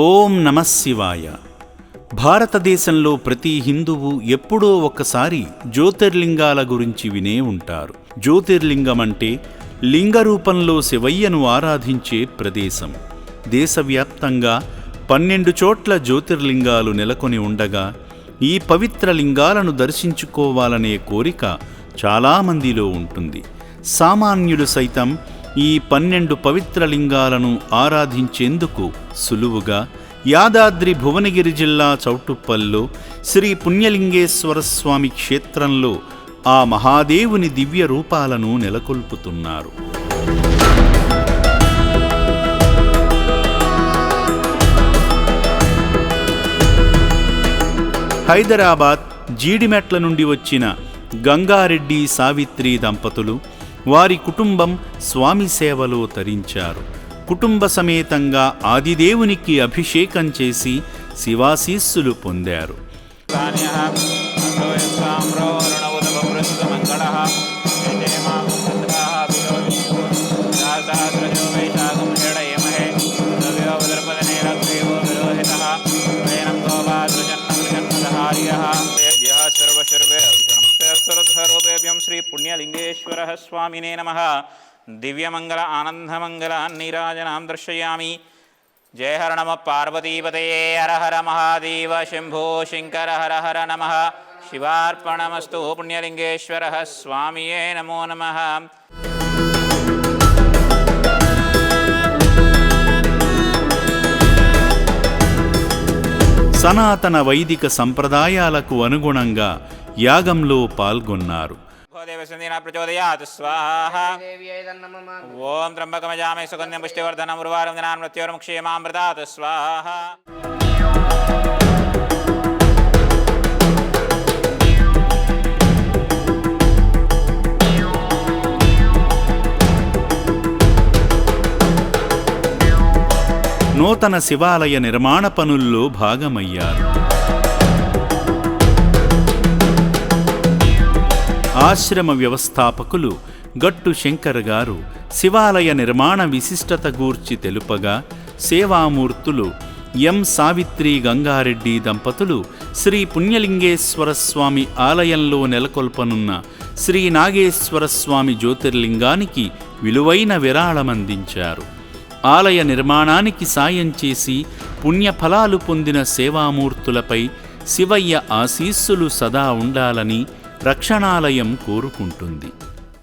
ఓం నమః శివాయ. భారతదేశంలో ప్రతి హిందువు ఎప్పుడో ఒక్కసారి జ్యోతిర్లింగాల గురించి వినే ఉంటారు. జ్యోతిర్లింగం అంటే లింగ రూపంలో శివయ్యను ఆరాధించే ప్రదేశం. దేశవ్యాప్తంగా 12 చోట్ల జ్యోతిర్లింగాలు నెలకొని ఉండగా ఈ పవిత్ర లింగాలను దర్శించుకోవాలనే కోరిక చాలామందిలో ఉంటుంది. సామాన్యులు సైతం ఈ 12 పవిత్ర లింగాలను ఆరాధించేందుకు సులువుగా యాదాద్రి భువనగిరి జిల్లా చౌటుప్పల్లో శ్రీ పుణ్యలింగేశ్వర స్వామి క్షేత్రంలో ఆ మహాదేవుని దివ్య రూపాలను నెలకొల్పుతున్నారు. హైదరాబాద్ జీడిమెట్ల నుండి వచ్చిన గంగారెడ్డి సావిత్రి దంపతులు వారి కుటుంబం స్వామి సేవలో తరించారు. కుటుంబ సమేతంగా ఆదిదేవునికి అభిషేకం చేసి శివాశీస్సులు పొందారు. శ్రీ పుణ్యలింగేశ్వర స్వామినే నమః. దివ్యమంగళ ఆనందమంగళ నీరాజనాం దర్శయామి. జయ హర నమ పార్వతీపతయే. హర హర మహాదేవ శంభో శంకర హర హర నమః. శివార్పణమస్తు. పుణ్యలింగేశ్వర స్వామియే నమో నమః. సనాతన వైదిక సంప్రదాయాలకు అనుగుణంగా యాగంలో పాల్గొన్నారు. ఓం త్రంబకమజామే సుగంధ్యం పుష్టివర్ధనం ఉర్వారం జనాన్ మృత్యోర్ముక్షేమామృతాత్ స్వాహ. నూతన శివాలయ నిర్మాణ పనుల్లో భాగమయ్యారు. ఆశ్రమ వ్యవస్థాపకులు గట్టు శంకర్ గారు శివాలయ నిర్మాణ విశిష్టత గూర్చి తెలుపగా, సేవామూర్తులు ఎం సావిత్రి గంగారెడ్డి దంపతులు శ్రీ పుణ్యలింగేశ్వర స్వామి ఆలయంలో నెలకొల్పనున్న శ్రీ నాగేశ్వర స్వామి జ్యోతిర్లింగానికి విలువైన విరాళమందించారు. ఆలయ నిర్మాణానికి సాయం చేసి పుణ్యఫలాలు పొందిన సేవామూర్తులపై శివయ్య ఆశీస్సులు సదా ఉండాలని రక్షణాలయం కోరుకుంటుంది.